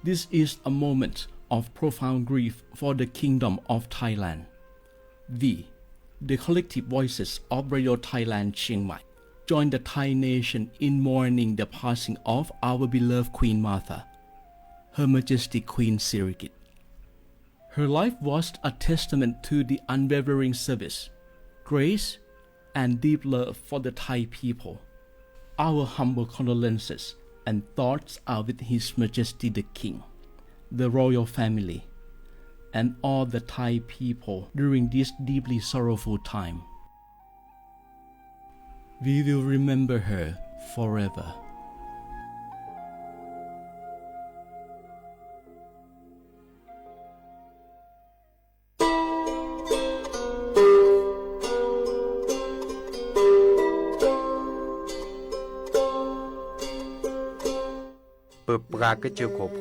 This is a moment of profound grief for the Kingdom of Thailand. We, the collective voices of Radio Thailand Chiang Mai, join the Thai nation in mourning the passing of our beloved Queen Martha, Her Majesty Queen Sirikit. Her life was a testament to the unwavering service, grace, and deep love for the Thai people. Our humble condolences and thoughts are with His Majesty the King, the royal family, and all the Thai people during this deeply sorrowful time. We will remember her forever.เปิดปลากระเจือโคโพ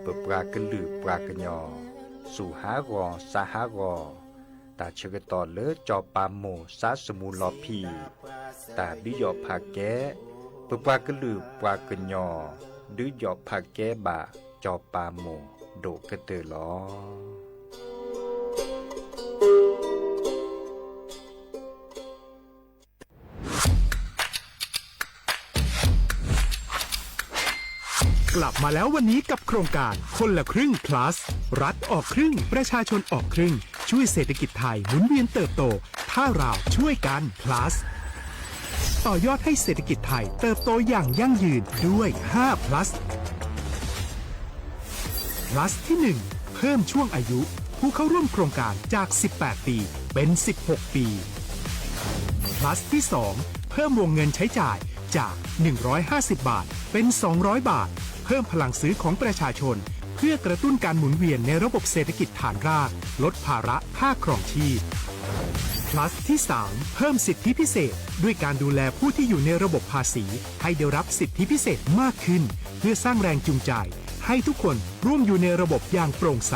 เปิดปลากระลือปลากระยอสู่หากอสาหากอตาเชกตอเลอจอปามโมสาสมูลอพีตาดิยอผาแกเปิดปลากระลือปลากระยอดือยอผาแกบาจอปามโมโดกระเตอลอกลับมาแล้ววันนี้กับโครงการคนละครึ่ง plus รัฐออกครึ่งประชาชนออกครึ่งช่วยเศรษฐกิจไทยหมุนเวียนเติบโตถ้าเราช่วยกัน plus ต่อยอดให้เศรษฐกิจไทยเติบโตอย่างยั่งยืนด้วย5 plus plus ที่ 1 เพิ่มช่วงอายุผู้เข้าร่วมโครงการจาก18ปีเป็น16ปีplus ที่ 2 เพิ่มวงเงินใช้จ่ายจาก150บาทเป็น200บาทเพิ่มพลังซื้อของประชาชนเพื่อกระตุ้นการหมุนเวียนในระบบเศรษฐกิจฐานรากลดภาระค่าครองชีพ plus ที่ 3 เพิ่มสิทธิพิเศษด้วยการดูแลผู้ที่อยู่ในระบบภาษีให้ได้รับสิทธิพิเศษมากขึ้นเพื่อสร้างแรงจูงใจให้ทุกคนร่วมอยู่ในระบบอย่างโปร่งใส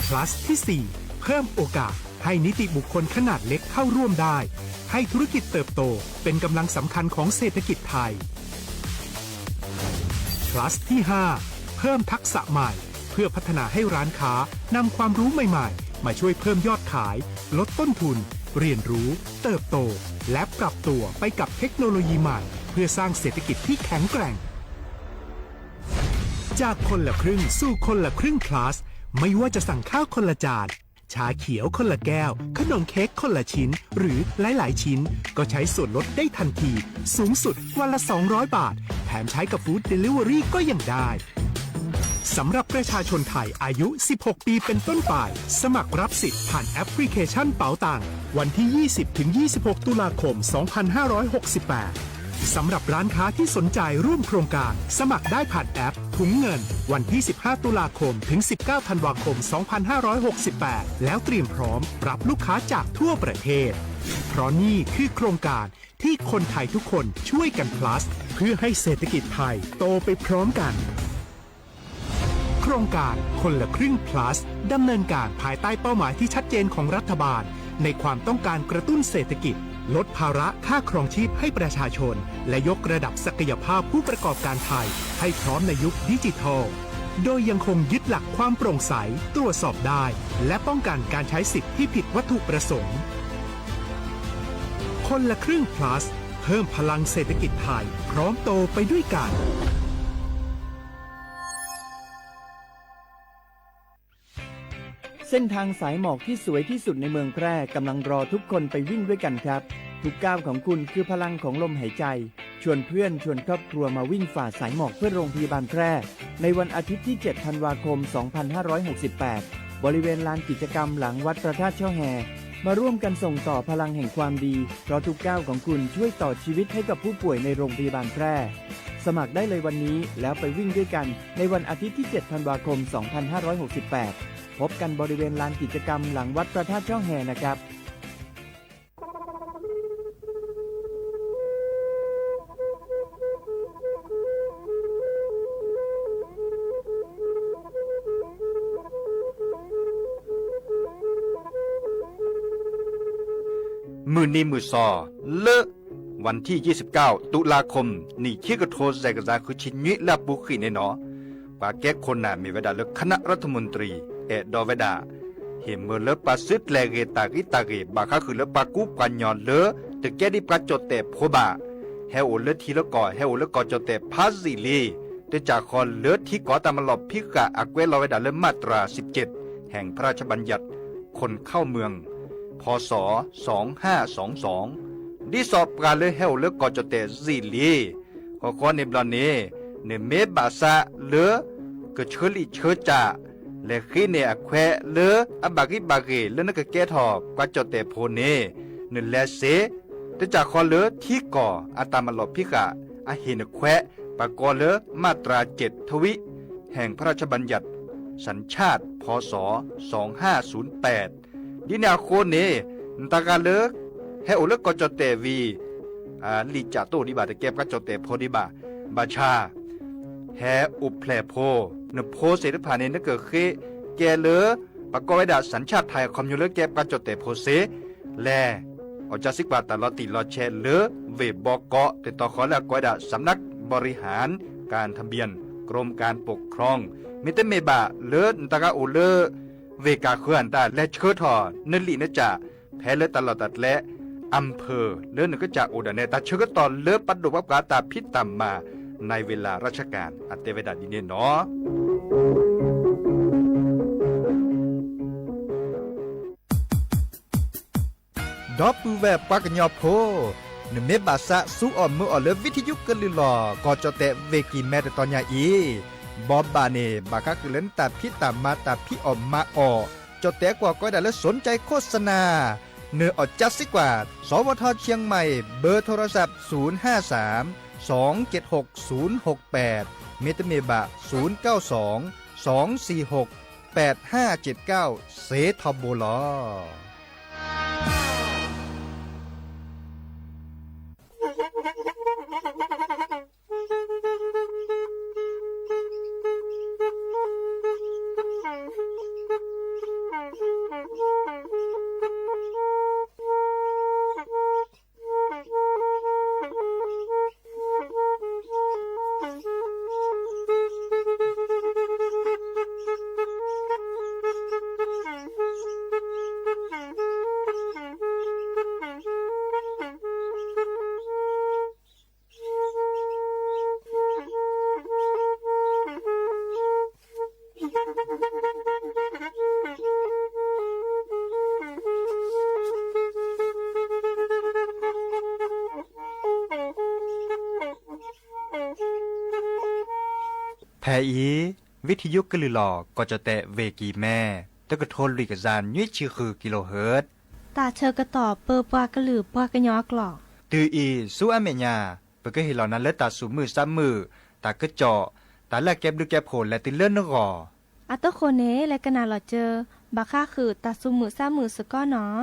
plus ที่ 4 เพิ่มโอกาสให้นิติบุคคลขนาดเล็กเข้าร่วมได้ให้ธุรกิจเติบโตเป็นกำลังสำคัญของเศรษฐกิจไทย plus ที่ 5 เพิ่มทักษะใหม่เพื่อพัฒนาให้ร้านค้านำความรู้ใหม่ๆมาช่วยเพิ่มยอดขายลดต้นทุนเรียนรู้เติบโตและปรับตัวไปกับเทคโนโลยีใหม่เพื่อสร้างเศรษฐกิจที่แข็งแกร่งจากคนละครึ่งสู่คนละครึ่ง plus ไม่ว่าจะสั่งข้าวคนละจานชาเขียวคนละแก้วขนมเค้กคนละชิ้นหรือหลายๆชิ้นก็ใช้ส่วนลดได้ทันทีสูงสุดวันละ200บาทแถมใช้กับฟู้ดเดลิเวอรี่ก็ยังได้สำหรับประชาชนไทยอายุ16ปีเป็นต้นไปสมัครรับสิทธิ์ผ่านแอปพลิเคชันเป๋าตังวันที่ 20-26 ตุลาคม 2568สำหรับร้านค้าที่สนใจร่วมโครงการสมัครได้ผ่านแอปถุงเงินวันที่ 15 ตุลาคมถึง 19 ธันวาคม 2568 แล้วเตรียมพร้อมรับลูกค้าจากทั่วประเทศเพราะนี่คือโครงการที่คนไทยทุกคนช่วยกัน plus เพื่อให้เศรษฐกิจไทยโตไปพร้อมกันโครงการคนละครึ่ง plus ดำเนินการภายใต้เป้าหมายที่ชัดเจนของรัฐบาลในความต้องการกระตุ้นเศรษฐกิจลดภาระค่าครองชีพให้ประชาชนและยกระดับศักยภาพผู้ประกอบการไทยให้พร้อมในยุคดิจิทัลโดยยังคงยึดหลักความโปร่งใสตรวจสอบได้และป้องกันการใช้สิทธิ์ที่ผิดวัตถุประสงค์คนละครึ่ง plus เพิ่มพลังเศรษฐกิจไทยพร้อมโตไปด้วยกันเส้นทางสายหมอกที่สวยที่สุดในเมืองแพร่กำลังรอทุกคนไปวิ่งด้วยกันครับทุกก้าวของคุณคือพลังของลมหายใจชวนเพื่อนชวนครอบครัวมาวิ่งฝ่าสายหมอกเพื่อโรงพยาบาลแพร่ในวันอาทิตย์ที่ 7 ธันวาคม 2568 บริเวณลานกิจกรรมหลังวัดพระธาตุช่อแฮมาร่วมกันส่งต่อพลังแห่งความดีเพราะทุกก้าวของคุณช่วยต่อชีวิตให้กับผู้ป่วยในโรงพยาบาลแพร่สมัครได้เลยวันนี้แล้วไปวิ่งด้วยกันในวันอาทิตย์ที่ 7 ธันวาคม 2568 พบกันบริเวณลานกิจกรรมหลังวัดพระธาตุช่อแฮนะครับ มือนี้มือซอเลอะ วันที่29ตุลาคมนี่ที่กระโทษใจกระจาคือชินยิและบุขีในหนอปาแก้คนน่ะมีเวลาเลือกคณะรัฐมนตรีดอเวดาเห็นเมื่อเลือกปาซึดแลเกตากิตาเกบาค่าคือเลือกปากูปัญญอนเลือแต่แกดิปาจดแต่โพบาเฮโอเลือทีละก่อเฮโอเลือกก่อจดแต่พาซิลีแต่จากคอนเลือที่ก่อตามมาหลบพิกะอักเวลอเวดาเลือมาตรา17แห่งพระราชบัญญัติคนเข้าเมืองพ.ศ. 2522ดิสอบการเลยเฮโอเลือกก่อจดแต่ซิลีขอขอในบลอนเนเนเมบาซาเลือกเชลิเชจ่าและขี้เนอแควเลออบากิบาเกเลนักแก่ทอกกว่าจดแต่โพเนนึแลเสแต่จากคอเลอที่ก่ออาตามลบพิกะอาเห็นแควปากอเลอมาตรา7ทวิแห่งพระราชบัญญัติสัญชาติพ.ศ. 2508ดินาโคเนตากาเลอเฮโอเลกจดแต่วีลิจาโตดิบาตะแก็บกจดแต่โพดิบาบาชาแฮอุแพลโพนโพเสดผ่านในนักเกิดเคแกเลอประกอบไว้ดาสัญชาติไทยคอมยูเลอร์แก็บกันจดแต่โพเสแลอจาสิกบาตลอติลอแชเลอเวบอกเกาะติดต่อขอและกอยดาสำนักบริหารการทะเบียนกรมการปกครองมิเตเมบาเลอตากาโอเลอเวกาเคลื่อนตาและเชิดทอนลีนจ่าแพ้เลอตลอดตัดและอำเภอเลอหนึ่งก็จะอุดรเนตาเชิดตอนเลอปัดดุบับกาตาพิษตามมาในเวลาราชการอัตเตเวดาดินเนเนาะดอปูแวปากญอโพนเมบาซะสู้ออมมือออเลวิทยุกะลิลอก็จะเตเวกีแมตตอนยาอีบอบบาเนบากะคือเล่นตาพิตามาตาพิออมมาออจะเตกว่าก็ได้และสนใจโฆษณาเนื้อออจัสสิกว่าสวทเชียงใหม่เบอร์โทรศัพท์053 276 068เมตเมบะ092 246 8579เซทอโบลอแพอีวิทยุกะลือหลอก็จะแตะเวกีแม่ตะกะโทนลิกะจานยุ้ยชื่อคือกิโลเฮิรตซ์ตาเชอกระต่อเปอปากระหลือปากระยอกหลอกตืออีสู้อเมญาเปก็เห็นเหล่านั้นและตาสูมือซ้ำมือตากระเจาะตาแลกแก็บดูแก็บโผลและติเลื่อนนกออัตโคเนและกะนาหลอเจอบาค่าคือตาสูมือซ้ำมือสก้อเนาะ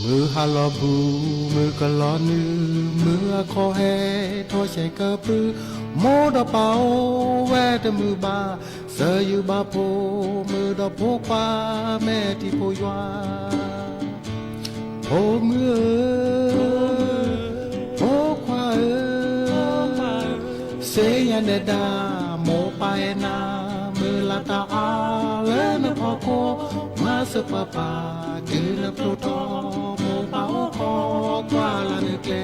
มือฮาลอบูมือกะลอนือมือคอแฮทอใช้กะปือโมดอเปาแวแต่มือบาเสยอยู่บาโพมือดอโพกว่าแม่ที่โพยวาโพมือโพควาเสียยันเดดาโมไปนามือละตาอาเลนพอโคมาสปะปากือละโปรโตโมปาโอคอกว่าละเนเกล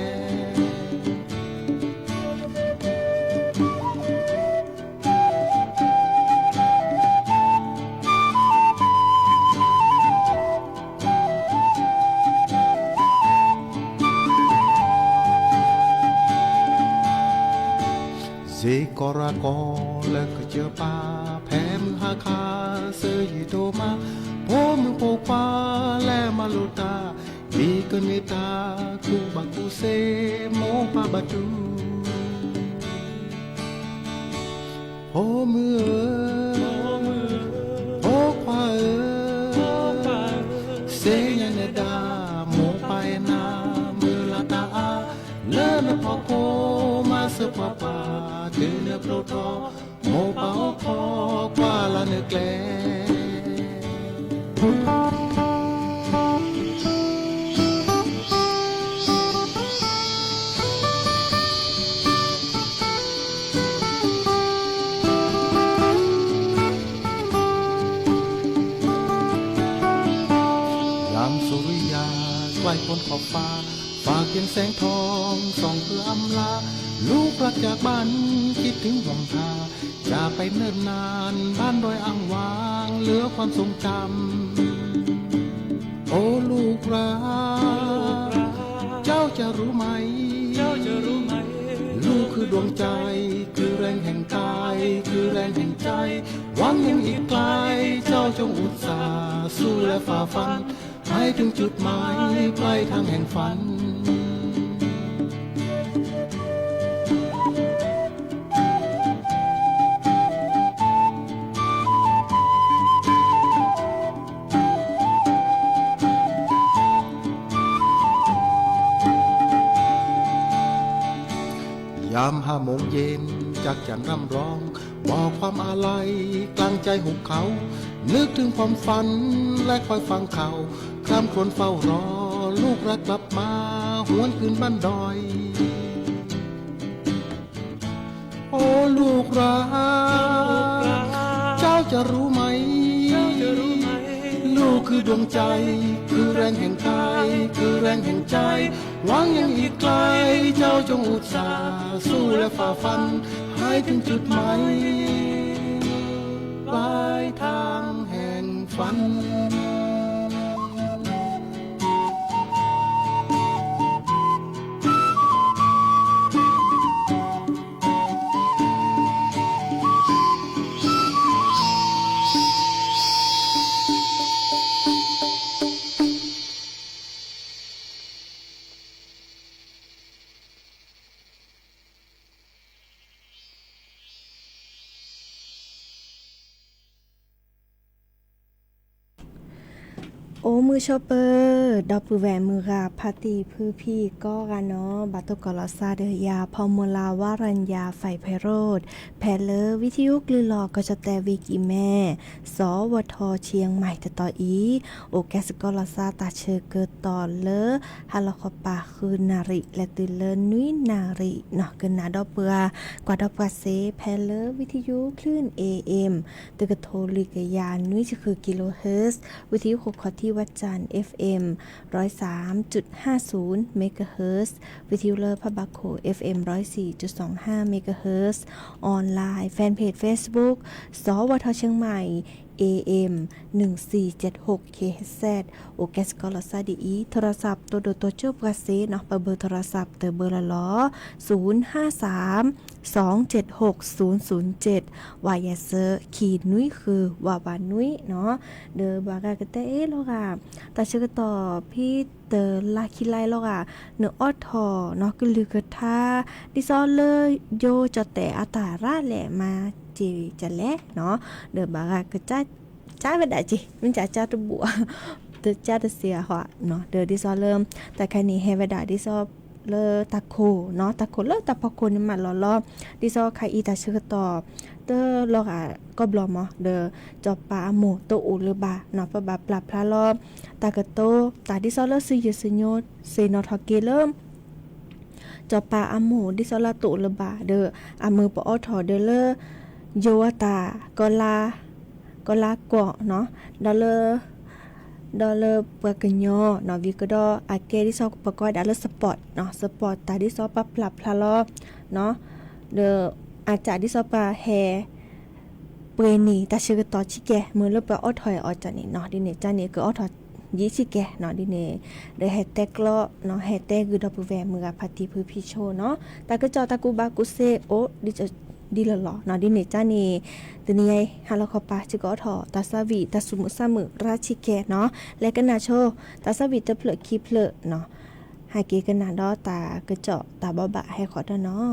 เซกอรากอและก็เจอปาแพ้มือหาคาเสยอยู่โตมาโพมือโปกว่าและมาลุตาดีเกินเมตาคูบักคูเซโมปาบาตูโพมือ อโคมาเสปาปาเตือนโปรทอโมปาคอกว่าละเนแกลสุริยาใกล้พ้นขอบฟ้าฝากเพียงแสงทองส่องเพื่ออำลาลูกรักจากบ้านคิดถึงวังทาจะไปเนิ่นนานบ้านดอยอ่างวางเหลือความทรงจำโอ้ลูกรักเจ้าจะรู้ไหมลูกคือดวงใจคือแรงแห่งกายคือแรงแห่งใจหวังยังอีกไกลเจ้าจงอุตส่าห์สู้และฝ่าฟันให้ถึงจุดหมายปลายทางแห่งฝันยาม5 โมงเย็นจากจันร่ำร้องบอกความอาลัยกลางใจหุบเขานึกถึงความฝันและคอยฟังเขาคร่ำครวญเฝ้ารอลูกรักกลับมาหวนคืนบ้านดอยโอ้ลูกรักเจ้าจะรู้ไหมลูกคือดวงใจคือแรงแห่งกายคือแรงแห่งใจหวังยังอีกไกลเจ้าจงอุตส่าห์สู้และฝ่าฟันให้ถึงจุดหมายปลายทางแห่งฝันโอ้มือชอปเปอร์ดอกปือแหวนมือกาพาตีพื้อพี่ก็กันเนาะบัตตกอลซาเดียาพอมูลาวารัญญาไฟไพโรธแพเลอวิทยุกลือหลอกก็จะแต่วิกิแม่สวทเชียงใหม่ต่ออีโอแกสกอลซาตาเชเกิดต่อเลอฮาลคอปาคือนาริและตือเลนุยนาริเนาะเกินนาดอกเปือกว่าดอกปาเซแพเลอวิทยุคลื่น AM ตึกโทลิกยานุยจะคือกิโลเฮิรตซ์วิทยุ6ขอที่วัดจันทร์ FM 103.50 เมกะเฮิรตซ์วิทยุเลอพะบาโค FM 104.25 เมกะเฮิรตซ์ออนไลน์แฟนเพจ Facebook สวทเชียงใหม่ AM 1476 KHZ โอแกสกอลซาดีอีโทรศัพท์ตัวโดตัวเจ้าประเสเนาะเบอร์โทรศัพท์เตอเบอร์ละล้อ053-276-007วายาเซอร์ขีดนุ้ยคือวาวานุ้ยเนาะเดอบากากะเตเอโลกาตาเชกต่อพี่เตอลาคิไลโลกาเนออทอเนาะกลือกะทาดิซอเลยโยจะแต่อาตาราแหละมาจีจะแลเนาะเดอบากากะจ้าไม่ได้จิมันจะจ้าตัวบัวตัวจ้าตัวเสียหัวเนาะเดอดิซอเริ่มแต่แค่นี้เฮเวดาดิซอเลอตะโคเนาะตะโคเลอตะพะโคนี่มาล้อดิซอใครอีตาชื่อต่อเตอลอกอ่ะก็บลอมเดอจอปาโมโตอุลบาเนาะปะบาปลาพลาลอตากะโตตาดิซอเลอซื้อซื้อโยเซนอทอเกเริ่มจอปาอโมดิซอลาโตอุลบาเดออะมือปอทอเดอเลอโยวตากอลาเกาะเนาะดอลเลอร์ปะกะญอเนาะวิกดออาเกดิซอปะกอยดอลเลอร์สปอร์ตเนาะสปอร์ตตาดิซอปะปรับพลาลอเนาะเดออาจารย์ดิซอปะแฮเปนีตาชื่อต่อชิแกมือเลปะออถอยออจันนี่เนาะดิเนจันนี่ก็ออถอยิชิแกเนาะดิเนเดแฮแท็กลอเนาะแฮแท็กคือดอปแวมือกับพาติพื้พี่โชเนาะตากะจอตากูบากุเซโอดิจะดีละหรอเนาะดิเนจ้านี่ตัวนี้ไงฮาลคอปาจิกอทอตาซาวิตาสุมุซามึราชิแกเนาะและก็นาโชตาซาวิตะเพลคีเพลเนาะหาเกกันนาดอตากระเจาะตาบ่บะให้ขอดเนาะ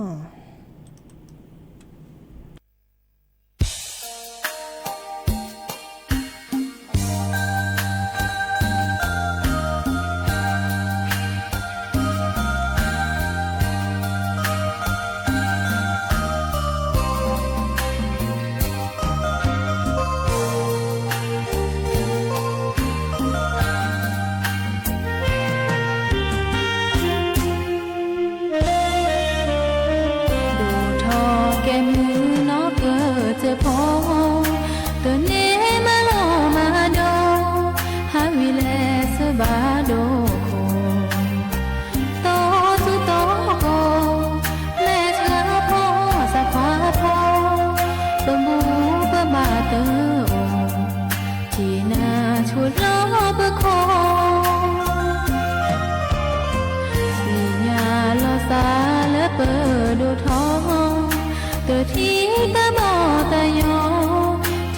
ตัวที่ตาบอตายอ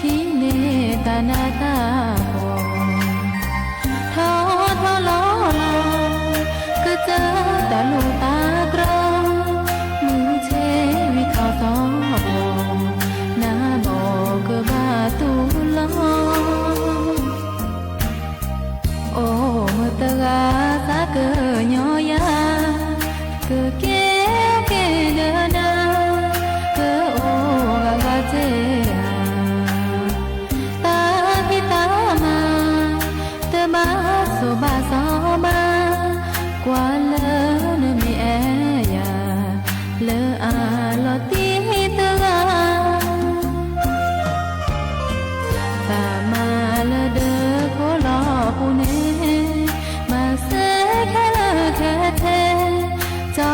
ที่เนตานาตาบอทอทอล้อลอก็เจอตาลูตากรองมือเชวิเขาตอบหน้าบอกก็บาตูลอโอ้เมื่อตากาสาเกยอยาเกเกเกเดนาเกโอกากาเจตาพิตามาเตบาโซบาซอบากว่าเลนมีแอยาเลอาลอตีเตกาตามาเลเดโคลอปูเนมาเซแค่เลแค่เทจอ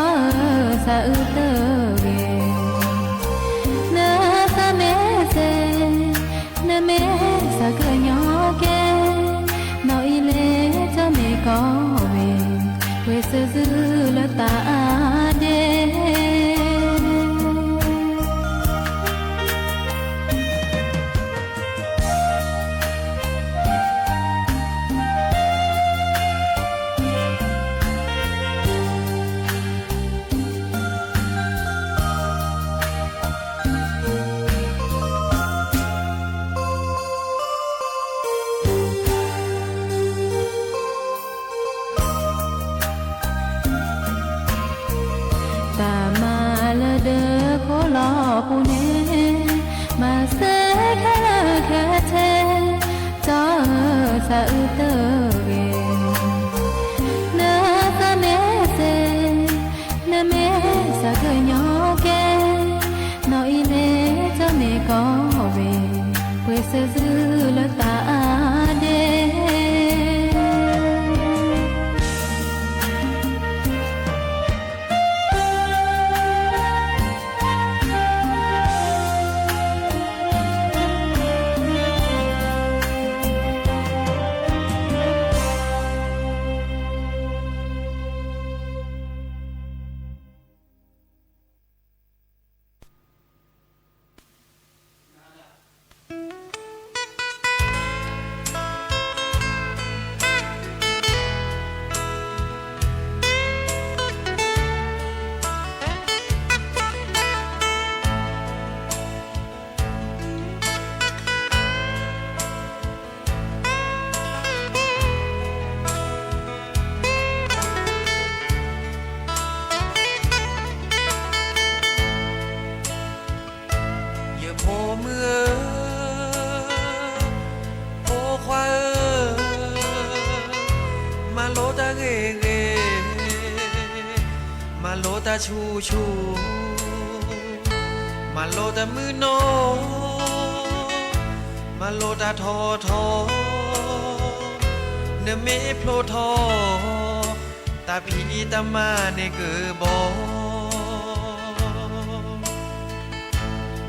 สะอึเตเกเนสะเมเซเนเมสะเกยอเกนออีเลจะเมกอเวเวสซือละตาเดตามาละเดอโคลอปูเนมาเซแค่ละแค่เทจอสะอึเตเกเนสะเมเซเนเมสะเกยอเกนออีเลจะเมกอเวเวเซซือละตาเดชูชูมาโลตามือโนมาโลตาทอทอเนเมโพลทอตาพีตามาเนเกอบอ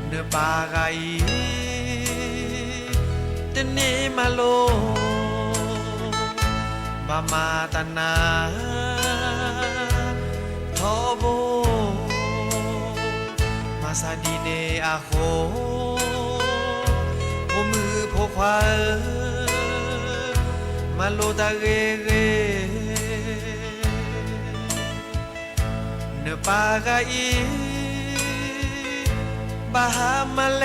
เนปาไกเตเนมาโลบามาตานาทอโบมาซาดีเนอาโคโอมือโพความาโลตาเกเกเนปากาอีบาฮามาเล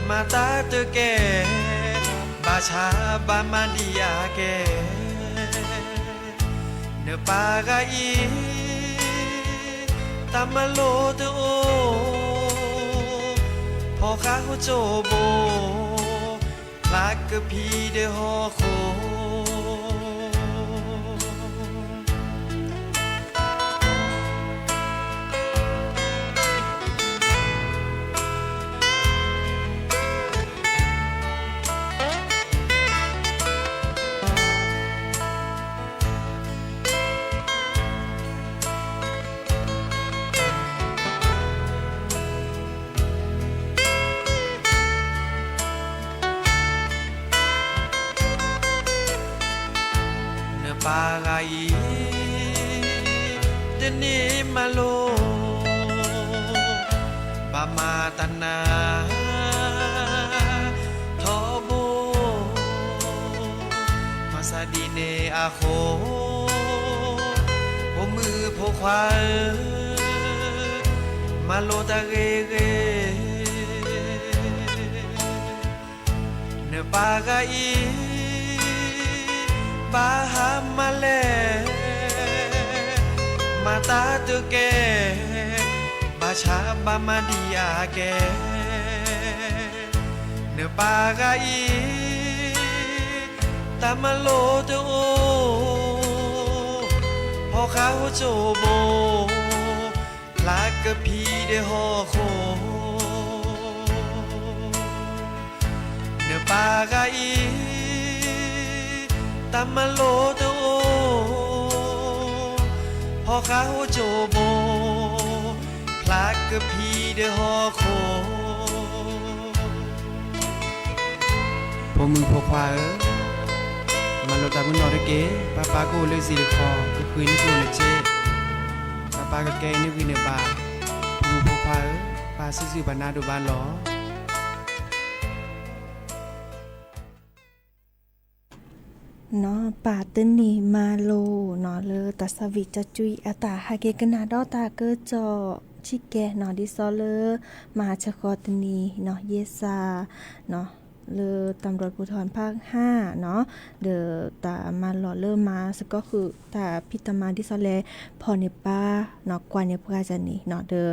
มาตาเตเกบาชาบามาดิยาเกเนปากาอีตามาโลเตโอพอข้าโจโบลากกะพีเดฮอโคปาไกเดเนมาโล ามาตนาทอโบมาซาดีเนอาโคโพมือโพความาโลตาเรเรเนปากาอีบาฮามาเลมาตาตุเกบาชาบามาดีอาเกเนปากาอีตามาโลเตโอพอเขาโจโบลากกะพีเดฮอโคเนปากาอีตามาโลเตโอพอเขาโจโบลากกะพีเดฮอโคพอมือพอความาโลตามุนนอร์เกปาปาโกเลซิลิคอก็คือนี่กูเนเจปาปากะแกนี่คือเนบามือพอควาปาซื่อๆบานาดูบานหรอเนาะป่าตึนนี่มาโลเนาะเลอตาสวิจะจุยอาตาฮาเกกนาดอตาเกอจอชิแกเนาะดิซอเลอมาชะคอตึนนี่เนาะเยซาเนาะเลอตำรวจภูธรภาค5เนาะเดอตามาหล่อเลอมาสก็คือตาพิตมาดิซอแลพอนิป้าเนาะกว่าเนี่ยปราจันนี่เนาะเดอ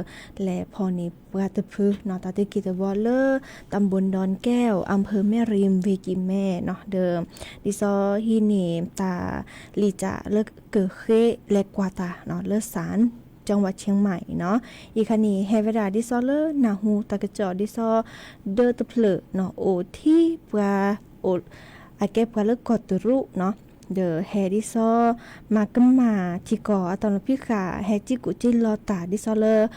แลพอนิปราตะพึเนาะตาตะกิตะวอเลอตำบลดอนแก้วอำเภอแม่ริมเวกิแม่เนาะเดอดิซอฮีนี่ตาลีจะเลิกเกิดเคและกว่าตาเนาะเลอสารจังหวัดเชียงใหม่เนาะอีกคันนี้เฮเวดาดิซอเลอร์นาฮูตะกะจอดิซอเดอตะเพลเนาะโอที่ปราโออาเก็บปราเลกอตรุเนาะเดอเฮดิซอมากำมาที่ก่อตอนพิขาเฮจิกุจิลอตาดิซอเลอร์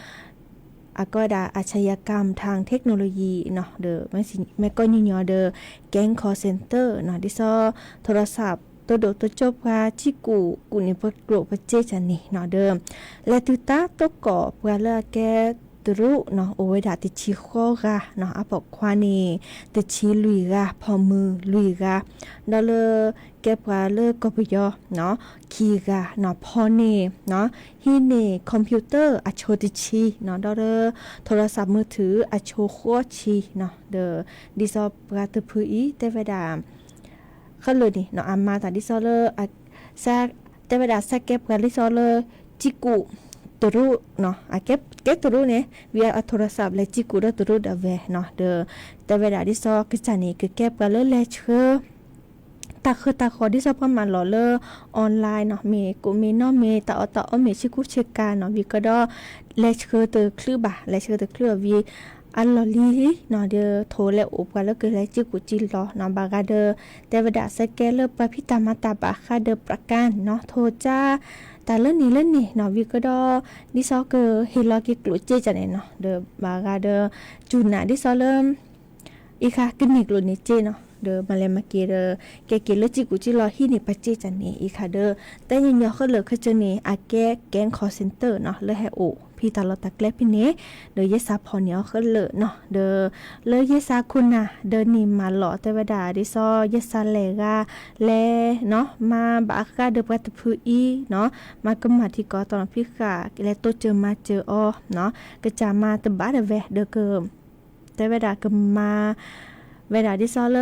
อากอดาอาชญากรรมทางเทคโนโลยีเนาะเดอแม่ก็ยิยอเดอแก๊งคอลเซ็นเตอร์เนาะดิซอโทรศัพท์ตัวโดตัวจบว่าชิกูนี่เปิดโกรปเจจันนี่เนาะเดิมและตุตาตกอบว่าละแกตรุเนาะโอเวดาติชิโคกะเนาะอะปอกควานี่ติชิลุยกะพอมือลุยกะดอเลแกปว่าเลกบยเนาะคีกะเนาะพอนี่เนาะฮีนี่คอมพิวเตอร์อะโชติชิเนาะดอเลโทรศัพท์มือถืออะโชโคชิเนาะเดอดิซอปราตะพือีเตเวดาเขาเลยนี่เนาะอามาตาดิซอเลอร์ซาเตวดาซาเก็บกันดิซอเลอร์จิกุตรุเนาะเก็บตรุเนี่ยวิอาโทรศัพท์และจิกุตรุดาเวเนาะเดอเตวดาดิซอกิจานี่คือเก็บกันเลยเลเชอตาคือตาขอดิซอประมาณหล่อเลอออนไลน์เนาะเมกูเมเนาะเมตาอตาอเมชิกุเชกาเนาะวิก็ดอเลเชอเตอคลือบะเลเชอเตอคลือวีอันลอลีเนาะเดอโทรและอุปกันแล้วก็เลยจิกุจิลอเนาะบากาเดอแต่วดาสแกเลปะพิตามาตาบาคาเดอประกันเนาะโทจ้าแต่เล่นนี่เนาะวิก็ดอดิซอเกอเฮลอกิกลุเจจันเนาะเดอบากาเดอจูน่าดิซอเริ่มอีค่ะกนิกลุนี่เจเนาะเดอมาเลมาเกเดอแกเกลจิกุจิลอฮีนี่ปะเจจันนี่อีค่ะเดอแต่ยังยอเขาเหลือคือจังนี่อาแกแก๊งคอลเซ็นเตอร์เนาะเลยให้โอพี่ตาลอตะแกลพี่เนเดอเยซาพอเนียวขึ้นเลยเนาะเดอเลยเยซาคุณน่ะเดินนี่มาหล่อแต่วดาดิซอเยซาเลกาแลเนาะมาบากาเดอปะตะพือีเนาะมากำมาที่กอตอนพี่กาและโตเจอมาเจออเนาะก็จะมาตะบาเดเวเดอเกิมแต่วดาก็มาเวดาดิซอเล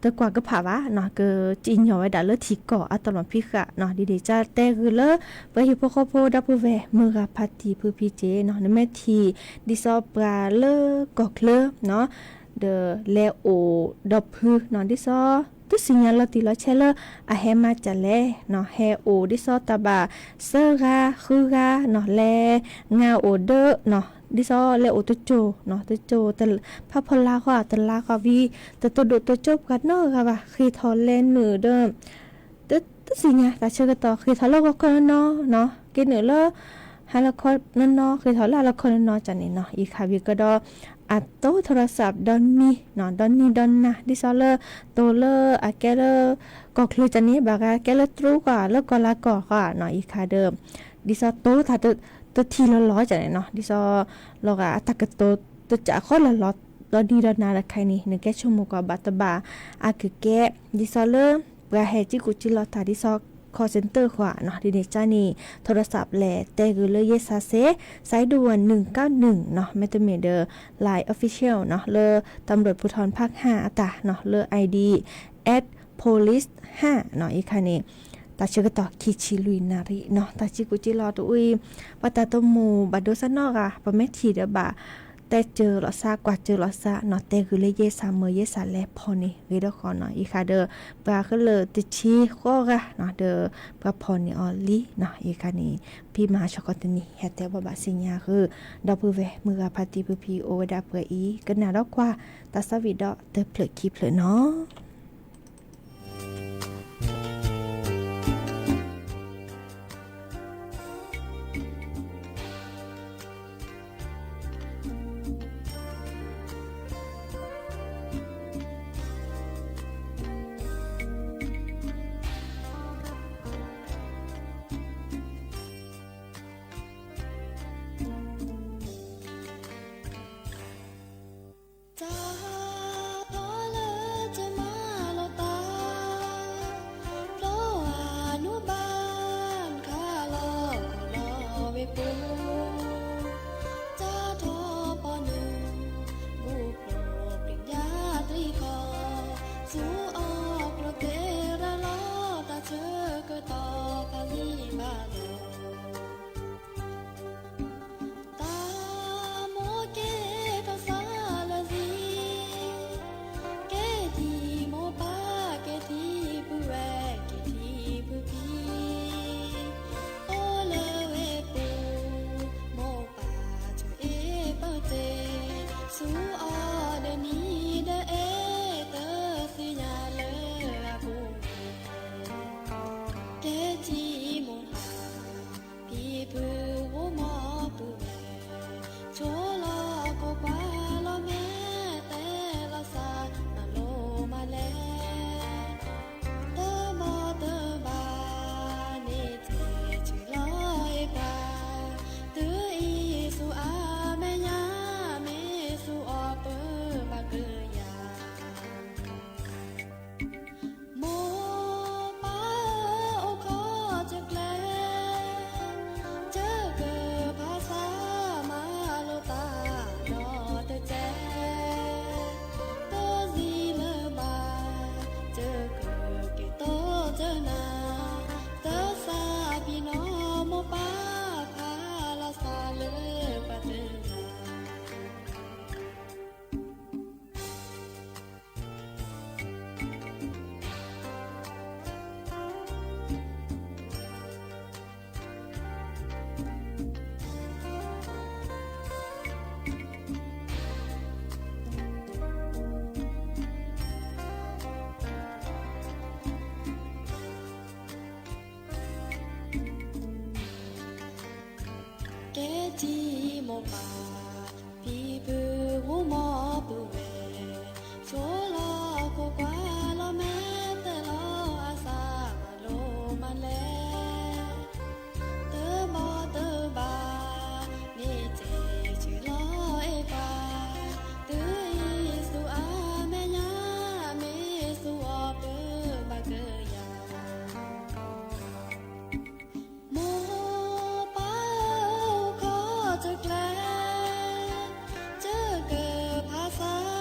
ตะกว่าก็ผ่าวะเนาะก็จินหยอไว้ดาเลที่ก่ออัตลอดพี่กะเนาะดีๆจ้าแต่คือเลไปฮิโปโคโพดับเวมือกะพาตีพือพีเจเนาะนแม่ทีดิซอปราเลกอกเลเนาะเดเลโอดอพืเนาะดิซอตุสิญญาลติลอเชลอะเฮมาจะเลเนาะเฮโอดิซอตาบาเซกาคือกาเนาะแลงาโอเดเนาะดิซอเลโอตุโจเนาะตุโจแต่พะพลาก็ตะลาก็วีแต่ตัวโดตัวจบกันเนาะค่ะว่าคือทอเลนมือเดิมตุสิญญาตาเชกต่อคือทอลก็คนเนาะกินเนอฮาละคอนเนาะคือทอละคนเนาะจันนี่เนาะอีคาวิก็ดออัตโตโทรศัพท์ดอนนี่เนาะดอนนี่ดอนนะดิซอเลโตเลอะแกเลก็คือจันนี่บากาแกเลตรูก็แล้วก็ละก็เนาะอีคาเดิมดิซอโตถ้า ตัวทีล้อๆจังได๋เนาะดิซอลอกะตะกะโตตัวจะข้อละล้อตอดีดอนาละใครนี่นึกแกชั่วโมงกว่าบัตบาอาคือแกดิซอเลปราเฮจิกุจิลอตาดิซอcall center ขวาเนาะดิเนจานี่โทรศัพท์แหล่แต่คือเลยเยซาเซสายด่วน191เนาะเมตาเมเดอร์ Line Official เนาะเลอตำรวจภูธรภาค5อะตาเนาะเลอ ID @police 5เนาะอีกค่ะนี่ตาชื่อก็ต่อคิชิลุยนาริเนาะตาชิกุจิรอตุยปะตาตมูบัดโดซานอกอะปะเมทีเดบะแต่เจอหลอซากว่าเจอหลอซาเนาะแต่คือเลยเยซาเมเยซาแลพอนี่เรดคอเนาะอีค่ะเดอปลาก็เลยติชีข้อกะเนาะเดอปลาพอนี่ออลลี่เนาะอีค่ะนี่พี่มหาชกตนี่แฮแต่บ่บะสิญญาคือดอกเวมือพาติพีโอดาเปอีกันนาดอกว่าตาสวิดอเตเพลคิเพลเนาะจีโมปาปีบือหูมอปือเวโซลาโคกวาลอแม่แต่ลออาซามาโลมาแลเตอบอเตอบาเมเจชื่อลอเอปาตื้ออีสุอาแม่ยาเมสุออเปอบาเกยาโมจะแกล้เจอเกิดภาษา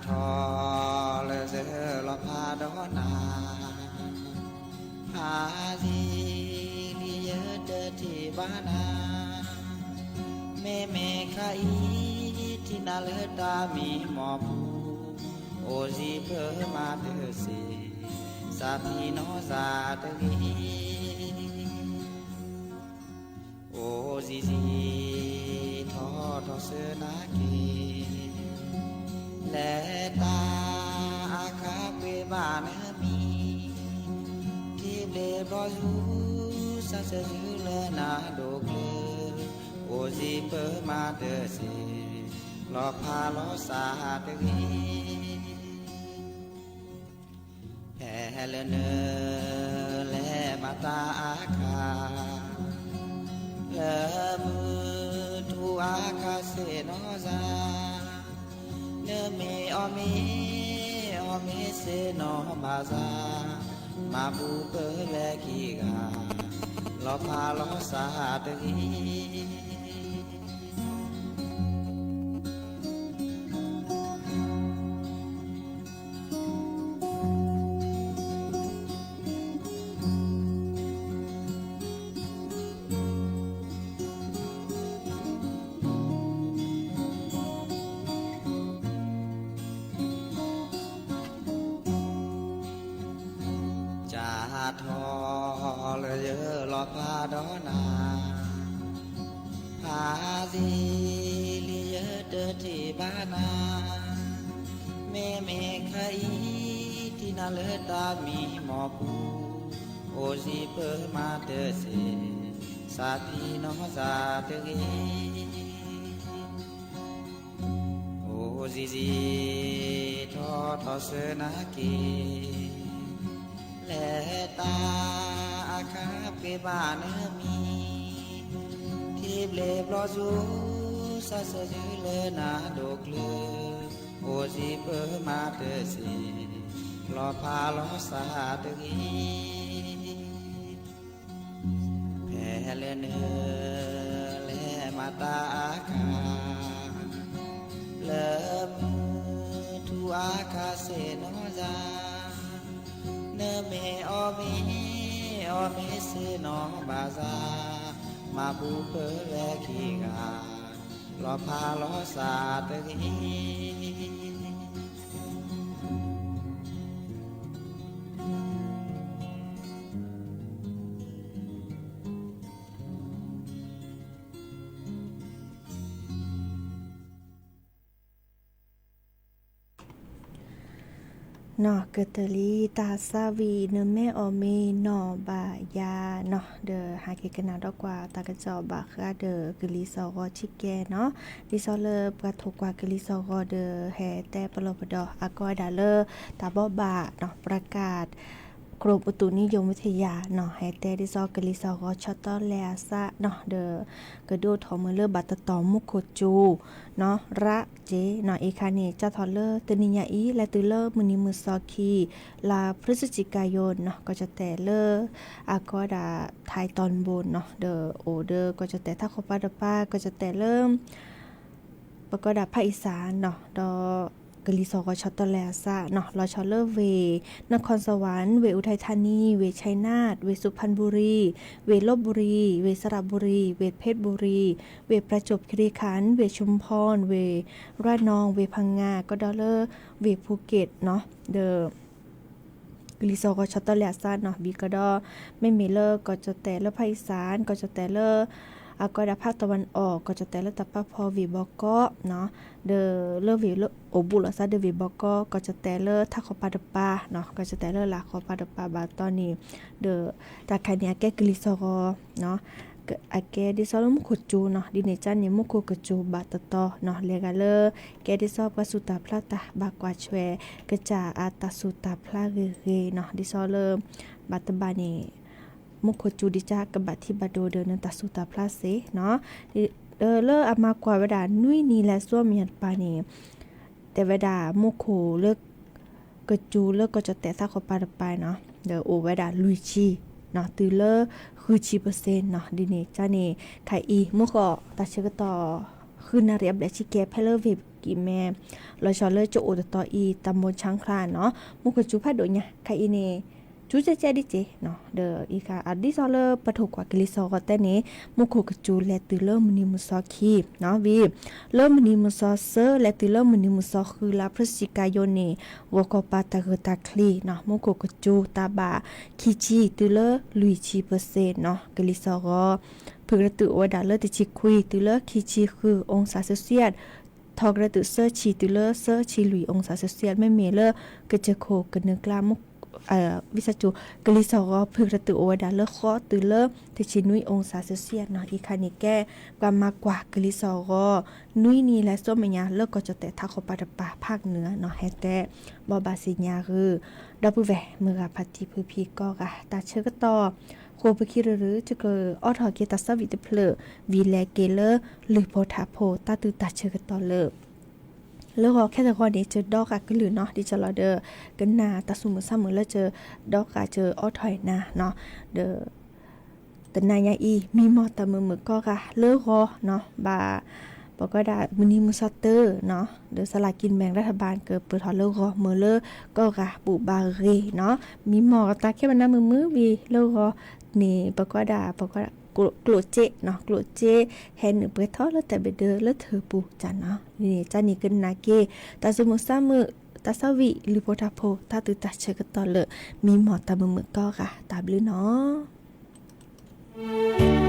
ทอเลเซลพาดอนาพาซีลีเยเดที่บ้านาเมเมคาอีที่นาเลดามีหมอผูโอซีเพอมาเดเซซาพีโนซาตะกีโอซีซีทอทอเสนาเกและตาอาคาเปบานมีที่เบลบอยูสัสยูเลนาโดเกลโอซีเปอมาเดเซลอพาลอสาตะกีแฮเลเนและมาตาอาคาและมือทูอาคาเซโนซาเนเมอเมเซโนบาซามาบูเปเลกีกาลอพาลอสาตะกีทอเลเยลอพาดอนาพาซีลีเยเดที่บ้านาเมเมคาอีที่นาเลดามีหมอผูโอซีเปอมาเดเซซาพีโนซาเตกีโอซีซีทอทอเสนาเกและตาอาคาเปบานมีที่เบลบลอซูซาเซจูเลนาโดกเลโอซีเปอมาเตเซลอพาลอสาตะกีแพเลเนและมาตาอาคาเลมทูอาคาเซโนซาเนเมอเมเซโนบาซามาบูเปเลกีกาลอพาลอสาตะกีเนาะเกตลีตาซาวีเนแม่อเมนอบายาเนาะเดอหาเกกนาดอกกว่าตากระจอบาคาเดอกลิซอกอชิแกเนาะดิซอเลปะทกว่ากลิซอกอเดอแฮแต่ปลอปดออากอดาเลตาบบาเนาะประกาศกรมอุตุนิยมวิทยาเนาะแฮแต่ดิซอกลิซอกอชอตอแลซะเนาะเดอกระโดดทอมเลบัตตอมุโคจูเนาะระเจเนาะเอคาเนจะทอเลตนิยาอีและตุเลมือนิมือซอคีลาพฤศจิกายนเนาะก็จะแต่เลอากอดาไทยตอนบนเนาะเดอโอเดอก็จะแต่ถ้าขอปาดป้าก็จะแต่เริ่มปกดาภาคอีสานเนาะดอกลิซอกชอตแลซะเนาะลอชอเลเวนครสวรรค์เวอุทัยธานีเวชัยนาทเวสุพรรณบุรีเวลบบุรีเวสระบุรีเวเพชรบุรีเวประจวบคีรีขันธ์เวชุมพรเวระนองเวพังงาก็ดอเลเวภูเก็ตเนาะเดอกลิซอกชอตแลซะเนาะบีก็ดอไม่มีเลก็จะแต่ละภาคอีสานก็จะแต่ละอากอดาภาคตะวันออกก็จะแต่ละตะปะพอวีบอกอเนาะเดอเลวีโอบุลซะเดวีบอกอก็จะแต่เลถ้าขอปาดปาเนาะก็จะแต่เลหลักขอปาดปาบาตอนนี้เดอตาคันเนียแกกลิซอกเนาะอาแกดิซอลมุขจูเนาะดิเนจันเนี่ยมุขกจูบาตตอเนาะเลกาเลแกดิซอกสุตาพลาตาบากว่าชเวกะจาอาตาสุตาพลาเกเนาะดิซอลบาตบานีมุขจูดิจากกับบัตที่บาโดเดนตัสุตาพลาเซเนาะเลอามากว่าเวดานุยนีและซ้วมยันปานีแต่เวดามุขเลิกกจูเลิกก็จะแต่ถ้าเขาปาดไปเนาะเดอโอเวดาลุยชีเนาะตือเลอคือชีเปอร์เซ็นต์เนาะดิเนจาเนไข่อีมุขตาเชกต่อค คือนาเรียบและชิแกเพลเวบกีแม่เราชอเลอร์จะโอตตออีตำบลช้างคลานเนาะมุกจูพัดโดเนี่ยใครอีเนจูเจดิเจเนาะเดออีกาอดิซอเลอร์ปะถกกว่ากลิซอก็แต่นี้มุกกจูและตือเลอร์มนิมุซอคีเนาะวีเลอร์มนิมุซอเซอร์และตือเลอร์มนิมุซอคือลาพฤศจิกายนนี่วกปาตะกตาคลีเนาะมุกกจูตาบาคีจีตือเลอร์ลุยชีเปอร์เซ็นต์เนาะกลิซอก็เพื่อตือว่าดาเลอร์ติชิคุยตือเลอร์คีจีคือองศาเซลเซียสทอกระตุเซอร์ชีตือเลอร์เซอร์ชีลุยองศาเซลเซียสไม่เมเลอร์กระเจโคกันเนื้อกลามุกวิสจูกลิซอก็พึกระตุโอดาเลคอตือเลติชินุยองศาเซลเซียสเนาะอีคานิแก้กามากกว่ากลิซอก็นุยนี่และส้มยาเลิกก็จะแต่ทักขปาตปาภาคเหนือเนาะแฮแต่บอบาสิญาคือดอปุแวเมื่อพัติพืพีก็กะตาเชื่อก็ต่อโคปคิรหรือจะเกิดออทอเกตัสวิตเพลวีแลเกเลอร์หรือโพธาโพตาตือตาเชื่อก็ต่อเลยแล้วก็แค่แต่ก่อนนี้เจอดอกก็หรือเนาะดิจะรอเดอกันนาตาสุมือซ้ำมือแล้วเจอดอกก็เจอออถอยนาเนาะเดอแต่นายอีมีมอตามือก็กะเลิกก็เนาะบาบอกก็ได้มือนี้มือซอเตอร์เนาะเดอสลากกินแบ่งรัฐบาลเกิดเปิดถอนเลิกก็มือเลิกก็กะปูบาเรเนาะมีหมอกตาแค่มันน้ำมือวีเลิกก็นี่บอกก็ได้กลัวเจเนาะกลัวเจแฮนเปิดท่อแล้วแต่เบเดอแล้วเธอปูจันเนาะนี่จันนี่กันนาเกตาสมุซามือตาสวิหรือโพธาโพตาตือตาเชกตอเลยมีหมอตามือก็ค่ะตาบลือเนาะBye.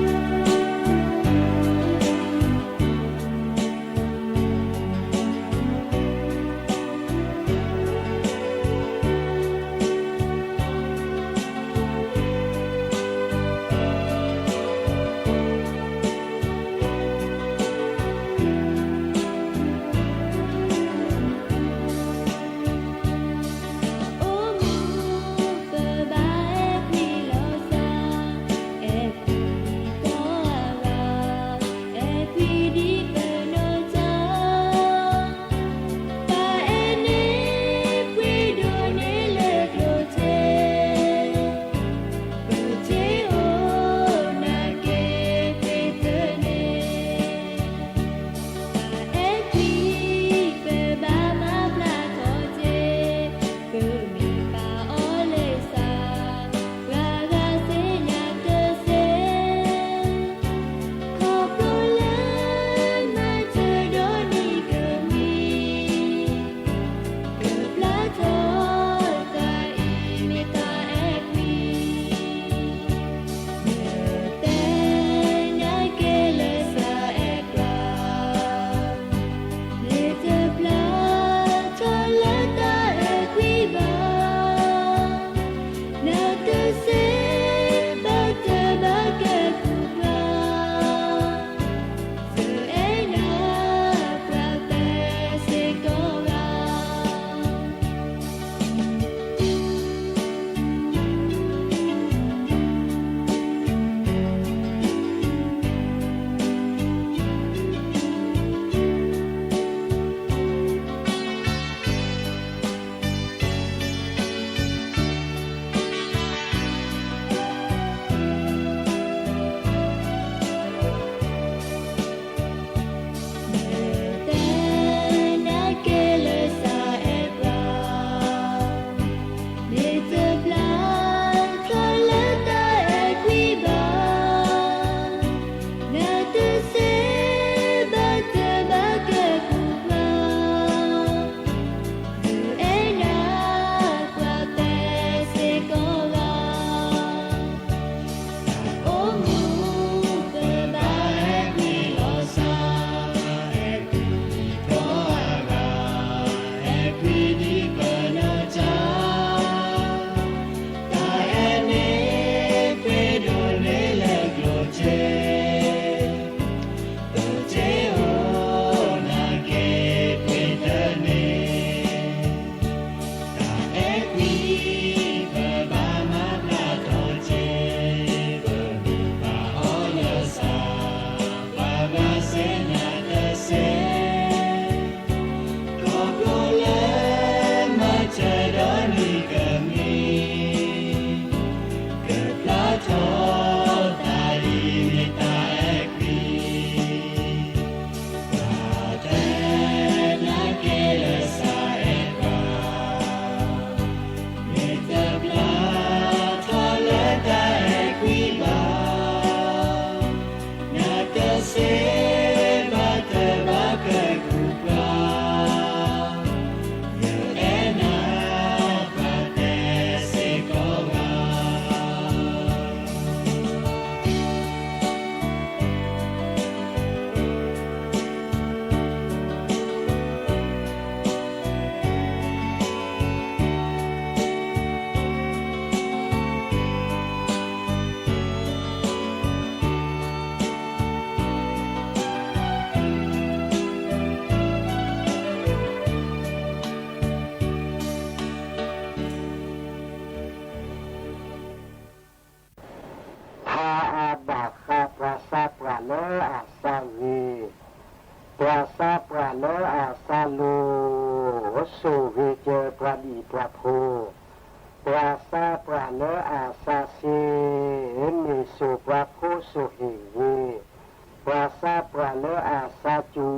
ซาจู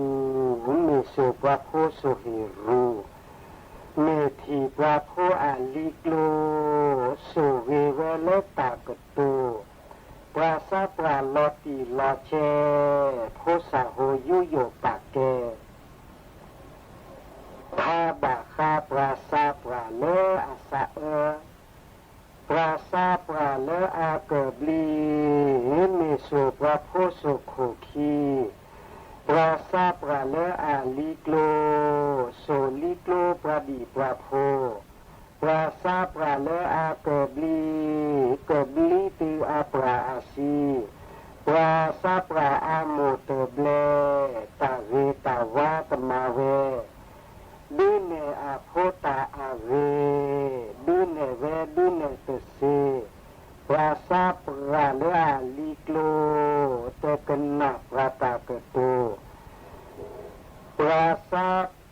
มีสุพระโพสุหิรูเมธีพระโพอาลิโกลสุเวเวเลตากตูปราซาปราลอติลอเชโพสาโหยุโยปากเกทาบาคาปราซาปราเลอาสาปราซาปราเลอาเกบลีมีสุพระโพสุโคคีปราซาปราเลอาลิโกลโซลิโกลปราดีปราโพปราซาปราเลอาเกบลีตืออาปราอาซีปราซาปราอาโมเตเบลตาเวตาวาตมาเวดูเนอาโพตาอาเวดูเนเวดูเนตเซปราซาปราเลอาลิโกลเตกันนาปราตากโตปราซา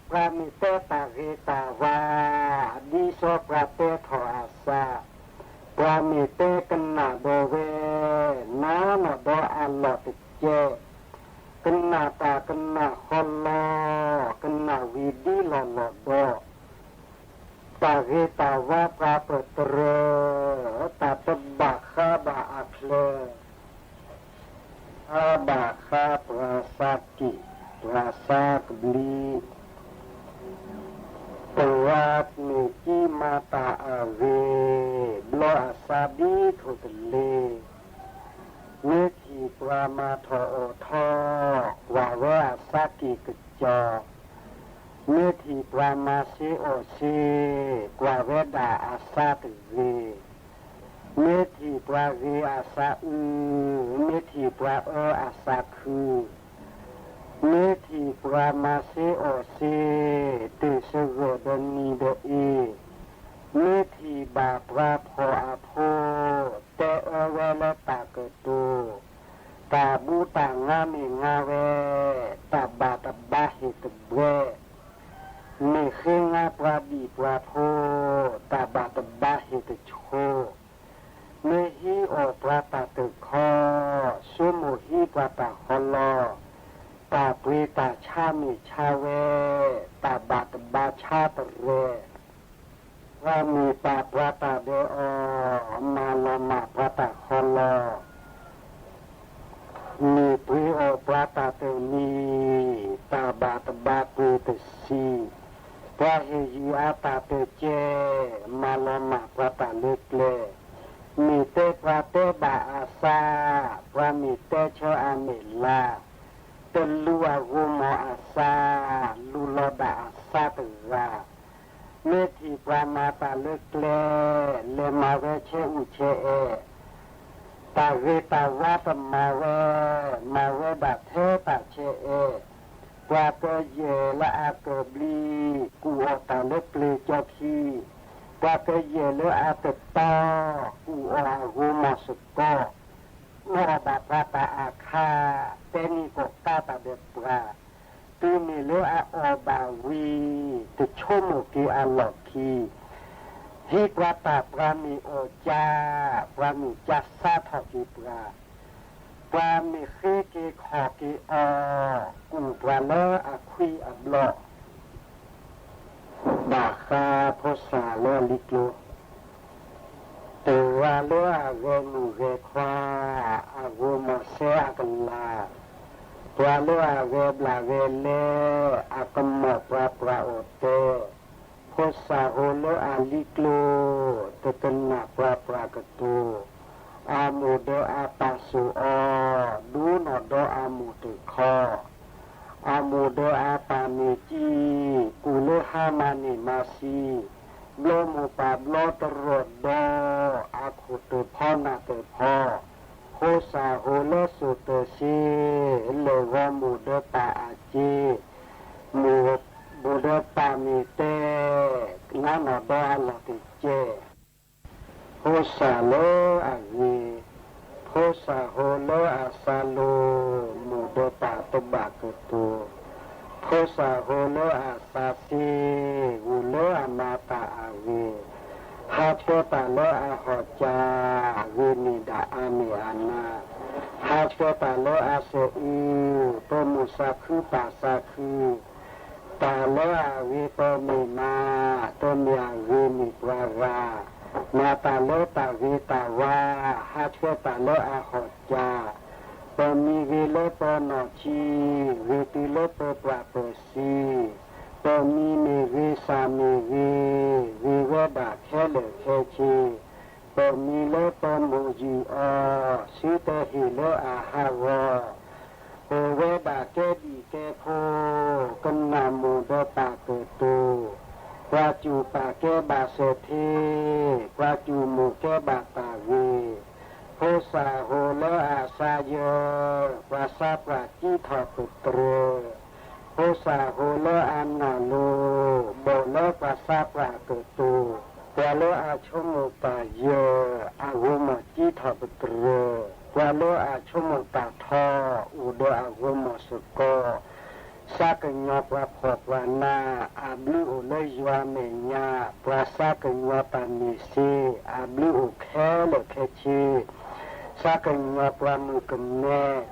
ปรามิเตตาเวตาวาดิโสปราเตทออาซาปรามิเตกันนาโดเวนาโนโดอัลลอติเจกันนาตากันนาฮอลลอกันนาวิดีลอลอโดตาเวตาวาปราเปตเรตาตบะคาบะอัคเลอาบะคาปราซากิปราซากบลีตวัดมีจีมาตาอาเวบลออาซาบีทุตเลเมธีปรามาทอโอทอวาเวอาซากิกจอเมธีปรามาเซโอเซกวาเวดาอาซาตเวเมธีปราเวอาซาอืเมธีปราอาซาคือเมธีปรามาเซโอเซติสโกดนีเดอีเมธีบาปราโพอาโพเตเวลตากตูตาบูตางามิงาเวตาบาตบาหิตเบเมเขงาปราดีปราโพตาบาตบาหิตโชเมฮีโอปราตาตคอสุโมฮีปราตาฮอลอตาปรีตาชามิชาเวตาบาตบาชาตเรว่ามีตาปราตาเดอมาลมาปราตาฮอลอมีปรีโอปราตาเตนีตาบาตบาปรีตสีปราเฮยูอาตาเตเจมาลมาปราตาเล็กเลมีเตปราเตบาอาซาปรามีเตเชอาเมลาเตลูอาโกโมอาซาลูโลดาอาซาตราเมธีปรามาตาเล็กเลเลมาเวเชอุเชเอตาเวตาวาตมาเวบาเทตาเชเอกว่าเตเยละอาเกบลีกูอตาเล็กเลจอคีกว่าเตเยละอาเตตอกูอาโกโมสโตโนบาปราตาอาคาเตนิโกตาตาเดปราตีมีเลอาโอบาวีติชโมกีอาลอคีฮิปราตาปรามีโอจาปรามีจัสซาทอกีปราปรามีเขกีขอกีอกุปราเลอาควีอับลอบาคาโพสาเลลิโกตัวเลอาเวนูเวควาอาโกมาเซอากันลาตัวเลอาเวบลาเวเลอากมอปราปราโอเตโพสาโฮเลอาลิโกเตกันนาปราปรากตูอามูเดอาปาสุอดูนอดอามูตุคออามูเดอาปาเมจีกูเลฮามานิมาซีโลมูปาโลตรดดอาคุตพอนาเตพอโพสาโฮเลสุเตซีเลวมูเดตาอาจีมูบูเดตามิเตนาโนดอาลาติเจโพสาโลอาวีโพสาโฮเลอาซาโลมูเดตาตบากตูโพสาโฮเลอาซาซีวูเลอามาตาอาวีฮาโปตาเลอาหอจาวินิดาอาเมอานาฮ หากเจอตาเลอาเซอูปมุสาคือปาสาคือตาเลอาวีปมีมาตัวเมียวีมีปรารามาตาเลตาวีตาวาหากเจอตาเลอาหดจาปมีวีเลปนอชีวีติเลปปราเปซีปมีมีวีสามีวีเวดาแค่เลแค่ชีปมีเลปมูจีอาสิเตหิเลอาฮาวาโอเวบาเกดีเกโพกันนามูเดปาเกตูกวาจูปาเกบาเสเทกวาจูมูเกบาตาวีโพสาโฮเลอาซาโยกวาซาปราจีทอปุตรโพสาโฮเลอานาโลโบเลกวาซาปราเกตูกวาเลอาชมุปาเยอาวุมจีทอปุตรกวาเลอาชมุตาทออุโดอาวุมสุโกสากัญญาปราพกวานาอาบลิอุเลยวาเมญาปราสากัญญาปานิสีอาบลิอุแค่เลแค่ชีสากัญญาปรามุกเน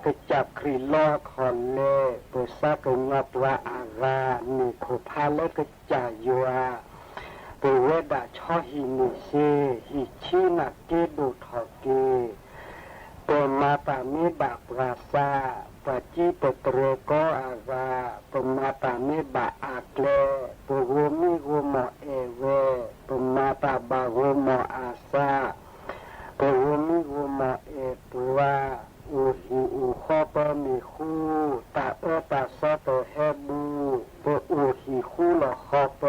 กจับครีลอคอนเลปราสากัญญาปราอารานิโคพาเลกจายัวปเวดาชอหิมิเซหิชินักเกดูทอเกปมาตามิบาปราสาปจิปตรโกอาราปมาตามิบาอาเกลปโวมิโวโมเอเวปมาตาบาโวโมอาซาปโวมิโวโมเอปัวอูหิอูข้อปมีคู่ตาตาซอตเฮบูปอูหิคู่ละข้อป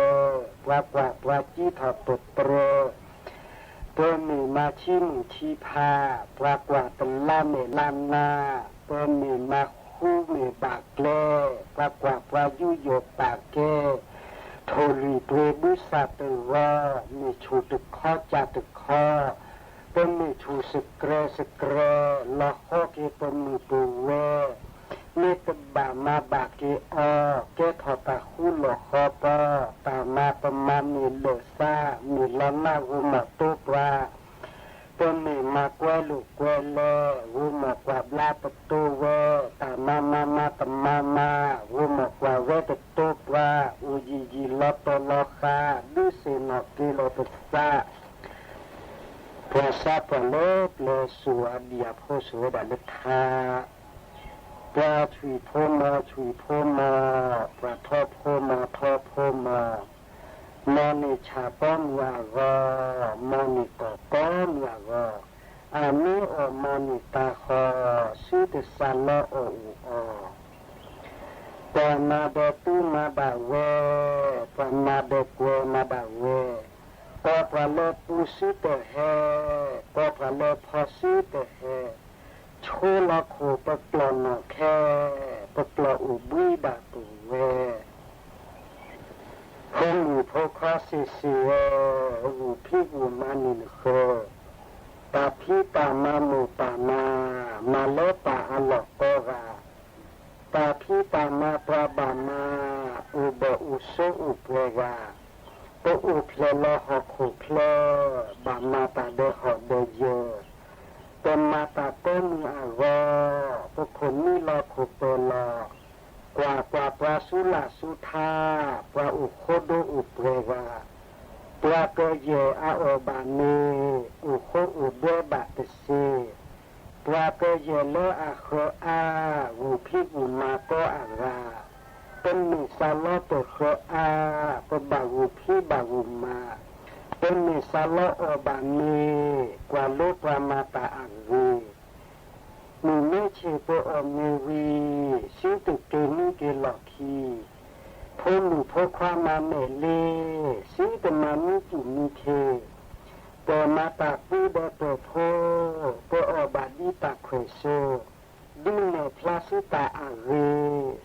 ปลาจิทอปตรปมีมาชิมชีพาปรากว่าตลาเมลานาปมีมาคู่มีบากเล่ปรากว่าปรายุโยปากเกโทรีเปรบุสาตวามีชูตึกข้อจาตึกข้อปมีชูสเกรละข้อเกปมีปูเวมีตบามาบากเกอเกทอตาคู่ละข้อปอตามาปมามีเลซามีละนาวุมาตุปราปมีมากวลูกวเลวุมากวาบลาปตูเวตามาตมาวุมากวาเวตตุปราอุจีลอตลอคาดุเซนอกิโลตซาพระสัพพะโลเลสุอเดียโพสุดาลทาปราชุยโพมาปราทอโพมามอนิชาป้อมยาวมอนิตป้อมยาวอามิโอมอนิตาคอสุติสัลโลโอปานาเดตุมาบาเวปานาเดกเวมาบาเวปาปะเลปุสิเตเฮปาปะเลพอสิเตเฮโชลาโคปะปลอนแค่ปะปลออุบุยบาตุเวพงอุพคาสิสิเวอุพิกุมานินเคตาพิตามามุตามาเลปาอลอกโกราตาพิตามาปราบามาอุบอุโสอุปเวกาปะอุเพลลหอคุเพลบามาตาเดหอเดเยเป็นมาตาต้นอาวอปะคนนี้ลอคุเปลอกว่าปราสุลาสุธาปราอุโคโดอุเปวาปราเกเยอาโอบานีอุโคอุเดบาตเซปราเกเยเลอาโคอาอุพิกุมาโกอาราเป็นมิซาโลโตโคอาปบาอุพิบาอุมาเป็นมิซาโลโอบานีกว่าโลปรามาตาอังวีมีเมเชโปอมีวีชื่อตุเกนิเกลอคีพมูพความมาเมเลชื่อตมามิจุมิเคปมาตาปูเดโตโพปอบาดิตาเควโซดิเนพลาสุตาอาเร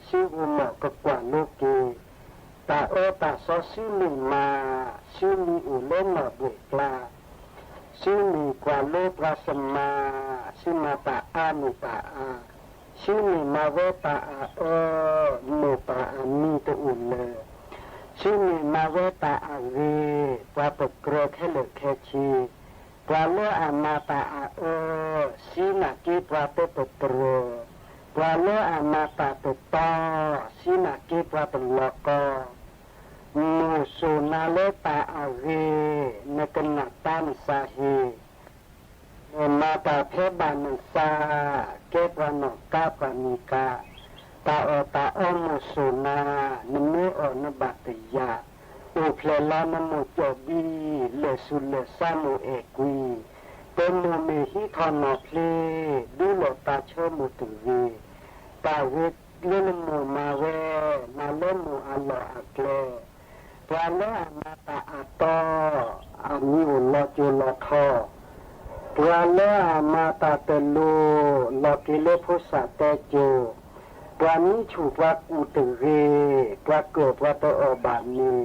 ชื่ออุมกกว่าโลเกตาตาซอชื่อลิมาชื่อมีอุเลนมาเบกลาชื่อมีกว่าโลปราสมาชื่อมาตาอามุตาอาชื่อมีมาเวตาอาโมตาอามีตอุเลชื่อมีมาเวตาอาเรปราปกรแค่เหลือแค่ชีกว่าโลอามาตาอาชินากีปราเตปตร สินาเก็บว่าเป็นลอกก็มูสูนาเลตาอาเรในกันนาตามสาเหมาตาเพบานันซาเก็บว่านอกาปานิกาตาอมูสูนานเมอนบัตยาอุเพลลานมูจบีเลสุเลซามูเอกวีเป็นมูเมหิทอนอเพลดูโลตาเชมูตุวีตาเวเล่นมูมาเวมาเล่นมูอัลลออักเลปราเลมาตาอัตออามิอุลอจูลอทอปราเลมาตาเตลูลอกิเลพุสาเตโจปรานิชูปรากูตุเรปราเกิดปราตออบานี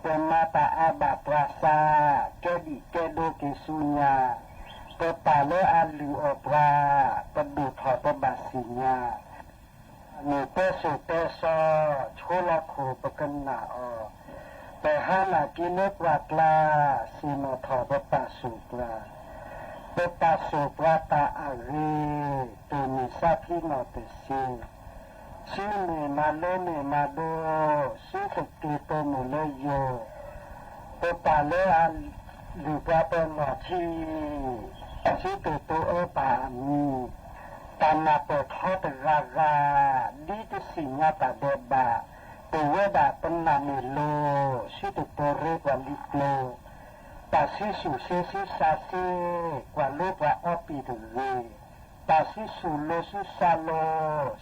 เป็นมาตาอาบาปราซาเกดิเกโดกิสุญาเปตาเลอาลืออปราปดูทอปบาสิญามีเตสุเตซอโชลาโคปกันนาอแต่ฮานากิเลปรากลาสิโนทอปปาสุปราเปตาสุปราตาอารีตุมิซาพิโนเตซีชื่อเมมาเลเมมาโดชื่อตติโตมุเลโยเปตาเลอาลูปราเปนอทีชื่อโตเอปามีตานาเปทอตราราดีตสิญาตาเดบาตัวเวดาปนาเมโลชื่อตัวเรกว่าลิโลตาซิสุเซซิซาเซกว่าโลกว่าอปีถึงเรตาซิสุโลซุซาโล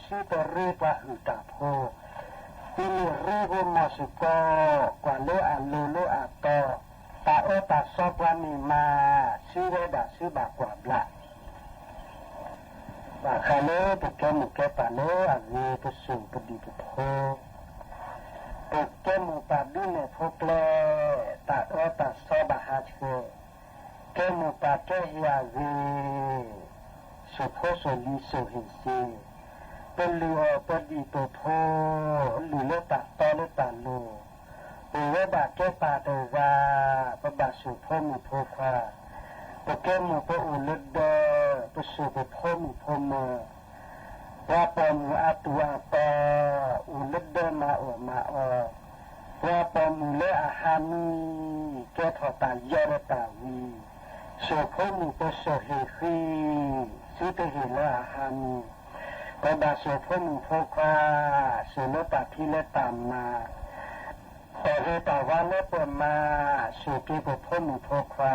ชื่อตัวเรกว่าอุตาโพปีเรโกมาสุโกกว่าโลอาโลโลอาโตตาตาซอบวามีมาชื่อเวดาชื่อบากว่าบละบาคาเลตะแกมุแกปาเลอาเวตะสุปดิตโทตะแกมุปาบิเนโพเกลตาตาซอบาฮาเชแกมุปาแกฮิอาเวสุโพโซลิโซหิซีเป็นลือปดิตโทลือเลตาตอเลตาโลเวบาแกปาโตวาปบาสุโพมุโพควาปะแกมุปะอุลดะปะสุปะพมุพมะว่าปะมุอาตุอาปะอุลดะมาอมาอว่าปะมุเลอาหามีแกทอตายะระตาวีสุพมุปะสุเฮคีสุตะเฮละอาหามีปะบาสุพมุโพควาสุลตาพิเลตามมาแต่เฮตาวาเลปะมาสุกิปะพมุโพควา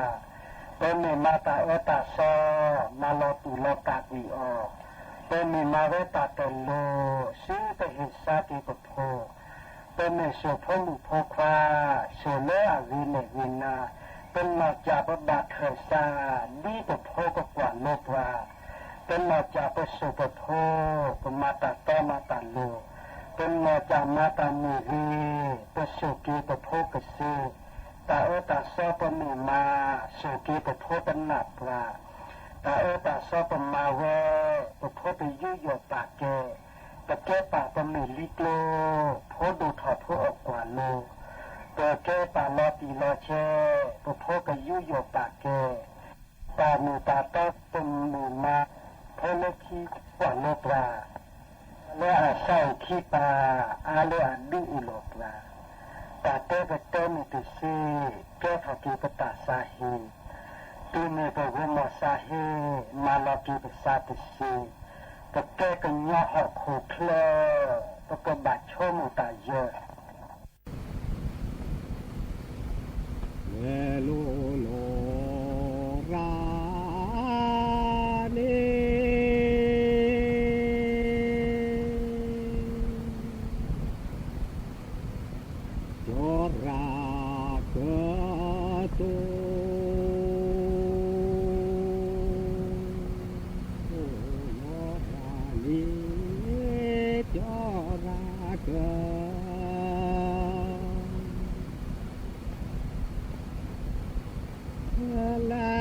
เป็นมีมาตาตาซอมาลอตุลอกาวีออเป็นมีมาเวตาเตโลซิเตหิสาติปโพเป็นมีสุพมุโพควาสุเลอวิเนวินาเป็นมาจาปบาเทซาดีปโพกกว่าโลปราเป็นมาจาปสุปโพปมาตาตมาตาโลเป็นมาจามาตามีรีปสุกีปโพกเสตาตาซอปมีมาสุกีปโพปนับปราตาตาซอปมาเวปโพไปยุยปากแกปะแกปากปมีลิโกโพดูถอดโพออกกว่าโลปะแกปาลอตีลอเชปโพกยุยปากแกตามีตาตอปมีมาโพเลคีกว่าโลปราและอาศัยคีปาอาเลอันดูอุโลปราตาเตกเตมิตุซีแก้ขักีปตาสาฮีตูเมปวมสาฮีมาลอกีปสาติซีตะแก้กันยอหอกโคเคลตะกบัดโชมุตาเยเวโลโลราเนลา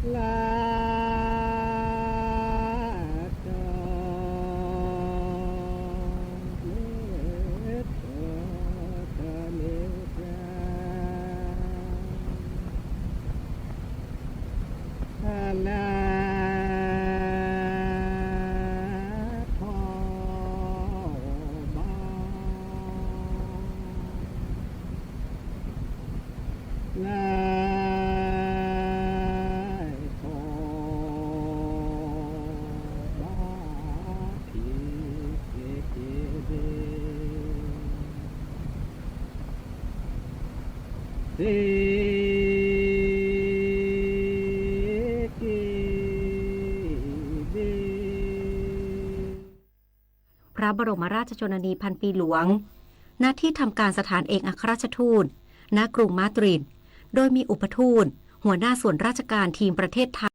พระบรมราชชนนีพันปีหลวงณที่ทำการสถานเอกอัครราชทูตณกรุงมาดริดโดยมีอุปทูตหัวหน้าส่วนราชการทีมประเทศไทย